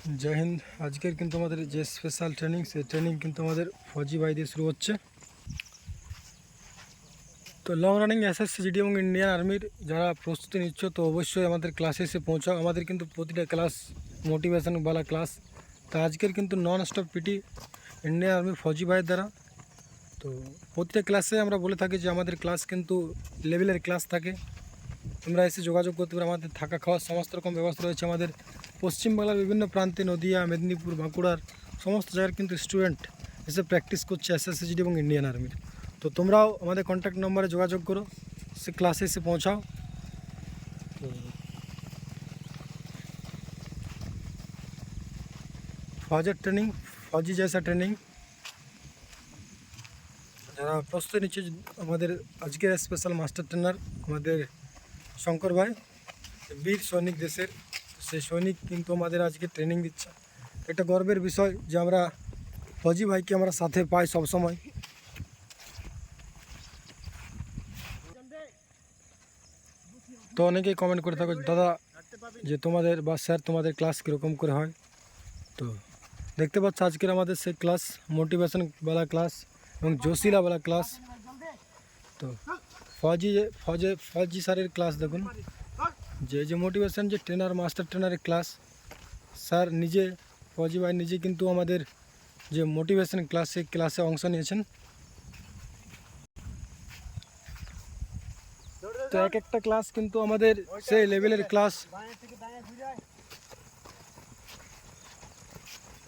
जय हिंद। आजकल किन्तु हमारे जे स्पेशल ट्रेनिंग से ट्रेनिंग किन्तु हमारे फौजी भाई दिए शुरू होच्छे। तो लंग रानिंग एसएससी और इंडियन आर्मिर जरा प्रस्तुति निच्छो तो अवश्य हमारे क्लासे से पहुँचाओ। हमारे किन्तु प्रतिटा क्लास मोटिवेशन वाला क्लास। तो आजकल किन्तु नन स्टप पीटी इंडियन आर्मी फौजी भाई द्वारा तो प्रतिटा क्लासे আমরা বলে থাকি যে আমাদের ক্লাস কিন্তু লেভেলের ক্লাস থাকে। তোমরা এসে যোগাযোগ করতে পারো। আমাদের থাকা খাওয়ার সমস্ত রকম ব্যবস্থা রয়েছে। আমাদের পশ্চিমবাংলার বিভিন্ন প্রান্তে নদিয়া, মেদিনীপুর, বাঁকুড়ার সমস্ত জায়গার কিন্তু স্টুডেন্ট এসে প্র্যাকটিস করছে এসএসসি এবং ইন্ডিয়ান আর্মির। তো তোমরাও আমাদের কন্ট্যাক্ট নম্বরে যোগাযোগ করো, সে ক্লাসে এসে পৌঁছাও। তো ফৌজের ট্রেনিং, ফৌজি জैसा ট্রেনিং যারা প্রস্তুতি নিচ্ছে আমাদের আজকের স্পেশাল মাস্টার ট্রেনার আমাদের শঙ্কর ভাই, বীর সৈনিক দেশের সেই সৈনিক কিন্তু আমাদের আজকে ট্রেনিং দিচ্ছে। এটা গর্বের বিষয় যে আমরা ফৌজি ভাইকে আমরা সাথে পাই সব সময়। তো অনেকেই কমেন্ট করে থাকো দাদা যে তোমাদের বা স্যার তোমাদের ক্লাস কীরকম করে হয়। তো দেখতে পাচ্ছ আজকের আমাদের সেই ক্লাস মোটিভেশন वाला ক্লাস এবং জোশিলা वाला ক্লাস। তো ফৌজি স্যারের ক্লাস দেখুন, যে মোটিভেশন যে ট্রেনার মাস্টার ট্রেনারের ক্লাস। স্যার নিজে ফৌজি ভাই নিজে কিন্তু আমাদের যে মোটিভেশন ক্লাস সেই ক্লাসে অংশ নিয়েছেন। তো এক একটা ক্লাস কিন্তু আমাদের সেই লেভেলের ক্লাস।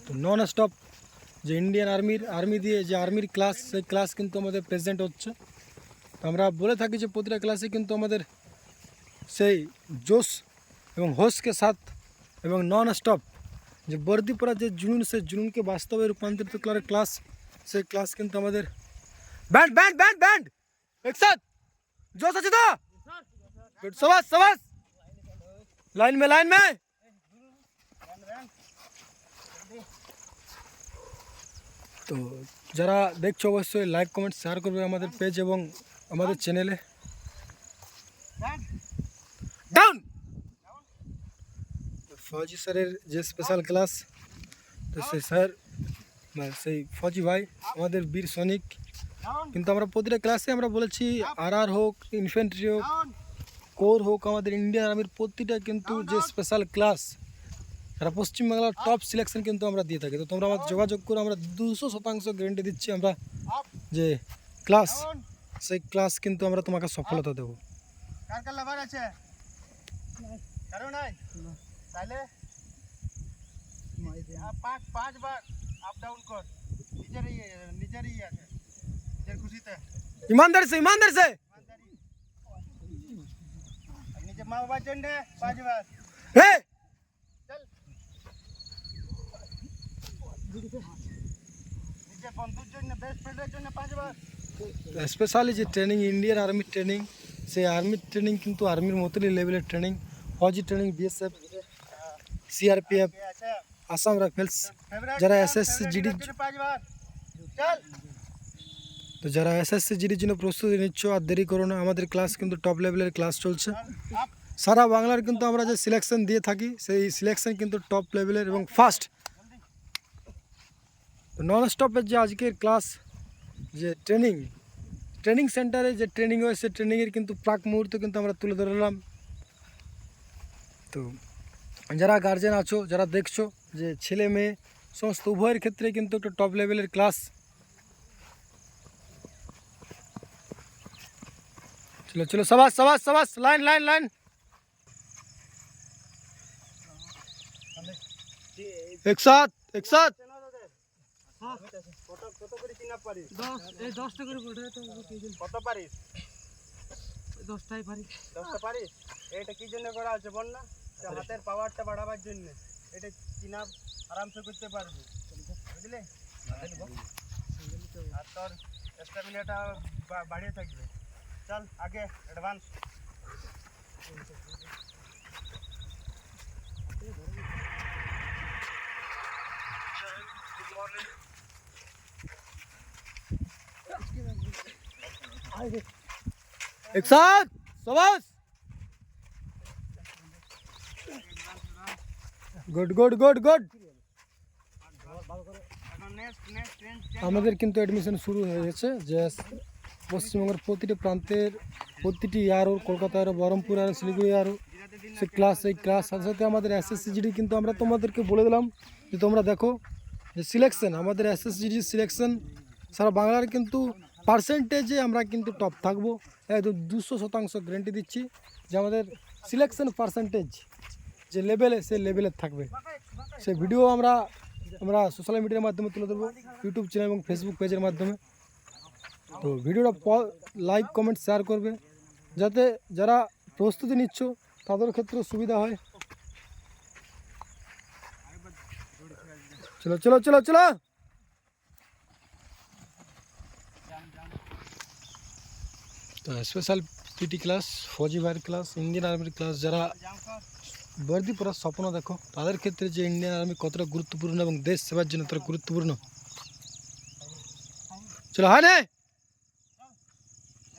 তো নন স্টপ যে ইন্ডিয়ান আর্মি দিয়ে যে আর্মির ক্লাস সেই ক্লাস কিন্তু আমাদের প্রেজেন্ট হচ্ছে। তো আমরা বলে থাকি যে প্রতিটা ক্লাসে কিন্তু আমাদের সেই জোশ এবং হোশকে সাথ এবং নন স্টপ যে বর্দি পড়া যে জুনুন সেই জুনুনকে বাস্তবে রূপান্তরিত করার ক্লাস সেই ক্লাস কিন্তু আমাদের। ব্যান্ড ব্যান্ড ব্যান্ড ব্যান্ড একসাথ जोश আছে তো সবাস সবাস লাইন মে তো যারা দেখছো অবশ্যই লাইক কমেন্ট শেয়ার করবে আমাদের পেজ এবং আমাদের চ্যানেলে। ডাউন ফৌজি স্যারের যে স্পেশাল ক্লাস তো সেই স্যার সেই ফৌজি ভাই আমাদের বীর সৈনিক কিন্তু আমরা প্রতিটা ক্লাসে আমরা বলেছি আর হোক, ইনফেন্ট্রি হোক, কোর হোক, আমাদের ইন্ডিয়ান আর্মির প্রতিটা কিন্তু যে স্পেশাল ক্লাস যারা পশ্চিমবাংলার টপ সিলেকশন কিন্তু আমরা দিয়ে থাকি। তো তোমরা আমাদের যোগাযোগ করো, আমরা 200% গ্যারেন্টি দিচ্ছি আমরা যে ক্লাস সেই ক্লাস কিন্তু আমরা তোমাকে সফলতা দেবো। ईमानदार से माँ बाबा चंडे 5 बार हे चल नीचे बंदूक जन बेस्ट फ्रेंड जन 5 बार। स्पेशली যে ট্রেনিং ইন্ডিয়ান আর্মি ট্রেনিং সেই আর্মি ট্রেনিং কিন্তু আর্মির মতনই লেভেলের ট্রেনিং। ফৌজি training BSF, CRPF, Assam rifles যারা এসএসসি জিডি चल তো যারা এসএসসি জিডির জন্য প্রস্তুতি নিচ্ছ আর দেরি করো না। আমাদের ক্লাস কিন্তু টপ লেভেলের ক্লাস চলছে। সারা বাংলার কিন্তু আমরা যে সিলেকশন দিয়ে থাকি সেই সিলেকশন কিন্তু টপ লেভেলের এবং ফার্স্ট। নন স্টপের যে আজকের ক্লাস যে ট্রেনিং সেন্টারে যে ট্রেনিং হয় সেই ট্রেনিংয়ের কিন্তু প্রাক মুহূর্ত কিন্তু আমরা তুলে ধরলাম। তো যারা গার্জেন আছো, যারা দেখছো যে ছেলে মেয়ে সমস্ত উভয়ের ক্ষেত্রে কিন্তু একটা টপ লেভেলের ক্লাস। चलो चलो सबास सबास सबास लाइन लाइन लाइन एक साथ কত করে চিনা পারিস? 10টা করে পড়ে তো কত পারিস? 10টাই পারি। 10টা পারিস? এটা কি জন্য করা আছে বল না? হাতের পাওয়ারটা বাড়াবার জন্য। এটা চিনা আরামসে করতে পারবি, বুঝলি? আর তোর স্ট্যামিনাটা বাড়িয়ে থাকবে। चल आगे एडवांस एक साथ सबास गुड गुड गुड गुड আমাদের কিন্তু অ্যাডমিশন শুরু হয়ে গেছে, যে পশ্চিমবঙ্গের প্রতিটি প্রান্তের প্রতিটি আরও কলকাতা আরও বহরমপুর আরও শিলিগুড়ি আরও সেই ক্লাস সাথে সাথে আমাদের এসএসসিজিডি কিন্তু আমরা তোমাদেরকে বলে দিলাম যে তোমরা দেখো যে সিলেকশন, আমাদের এসএসসিজিডি সিলেকশন সারা বাংলার কিন্তু পার্সেন্টেজে আমরা কিন্তু টপ থাকবো, একদম 200% গ্যারান্টি দিচ্ছি যে আমাদের সিলেকশন পার্সেন্টেজ যে লেভেলে সেই লেভেলে থাকবে। সেই ভিডিও আমরা সোশ্যাল মিডিয়ার মাধ্যমে তুলে ধরবো, ইউটিউব চ্যানেল এবং ফেসবুক পেজের মাধ্যমে। তো ভিডিওটা লাইক কমেন্ট শেয়ার করবে, যাতে যারা প্রস্তুতি নিচ্ছ তাদের ক্ষেত্রে সুবিধা হয়। চলো চলো চলো চলো। তো স্পেশাল পিটি ক্লাস, ফৌজি ভাইয়ের ক্লাস, ইন্ডিয়ান আর্মির ক্লাস, যারা বর্দি পড়ার স্বপ্ন দেখো তাদের ক্ষেত্রে যে ইন্ডিয়ান আর্মি কতটা গুরুত্বপূর্ণ এবং দেশ সেবার জন্য তারা গুরুত্বপূর্ণ। চলো হয় না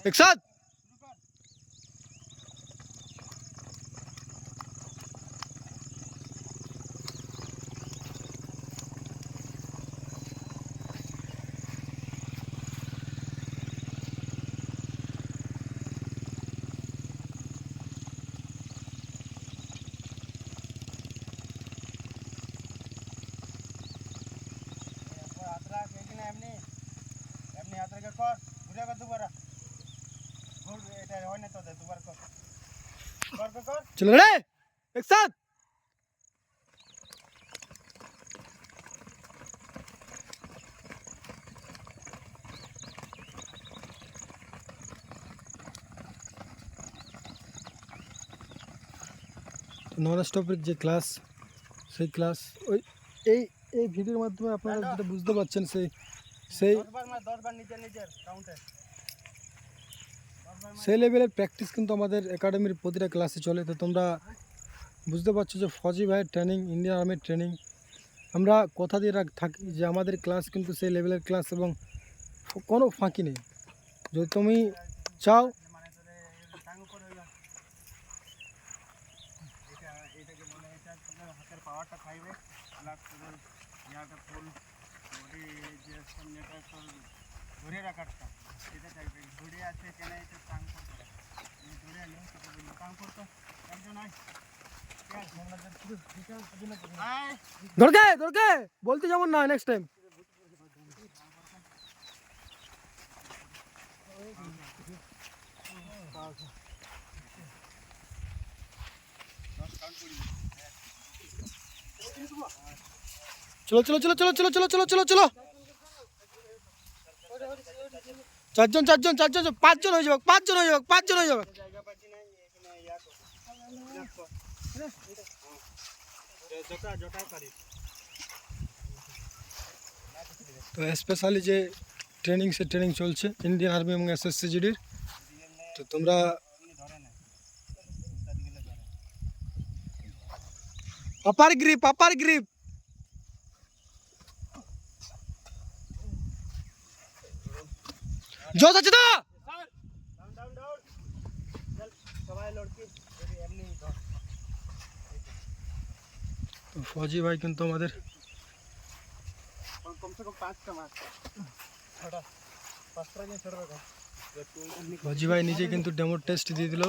একসাথ। चलो रे एक साथ। নন স্টপের যে ক্লাস, সেই ক্লাস ওই এই ভিডিওর মাধ্যমে আপনারা যেটা বুঝতে পারছেন সেই লেভেলের প্র্যাকটিস কিন্তু আমাদের একাডেমির প্রতিটা ক্লাসে চলে। তো তোমরা বুঝতে পারছো যে ফৌজি ভাইয়ের ট্রেনিং, ইন্ডিয়ান আর্মির ট্রেনিং, আমরা কথা দিয়ে থাকি যে আমাদের ক্লাস কিন্তু সেই লেভেলের ক্লাস এবং কোনো ফাঁকি নেই। যদি তুমি চাও ধরে রাখাটা সেটা চাইবে, ধরে আছে কেন এটা টাং করতে ধরে আনি টাং করতে একজন আয় দরকে বলতে যেমন না নেক্সট টাইম। চলো চলো চলো চলো চলো চলো চলো চলো চলো। চারজন চারজন চারজন, পাঁচজন হয়ে যাবে, পাঁচজন হয়ে যাবে, পাঁচজন হয়ে যাবে। তো স্পেশালি যে ট্রেনিং, সে ট্রেনিং চলছে ইন্ডিয়ান আর্মি এবং এসএসসিজিডির। তো তোমরা আপার গ্রিপ জোশ আছে তো। ফৌজি ভাই কিন্তু আমাদের ফৌজি ভাই নিজে কিন্তু ডেমো টেস্ট দিয়ে দিল।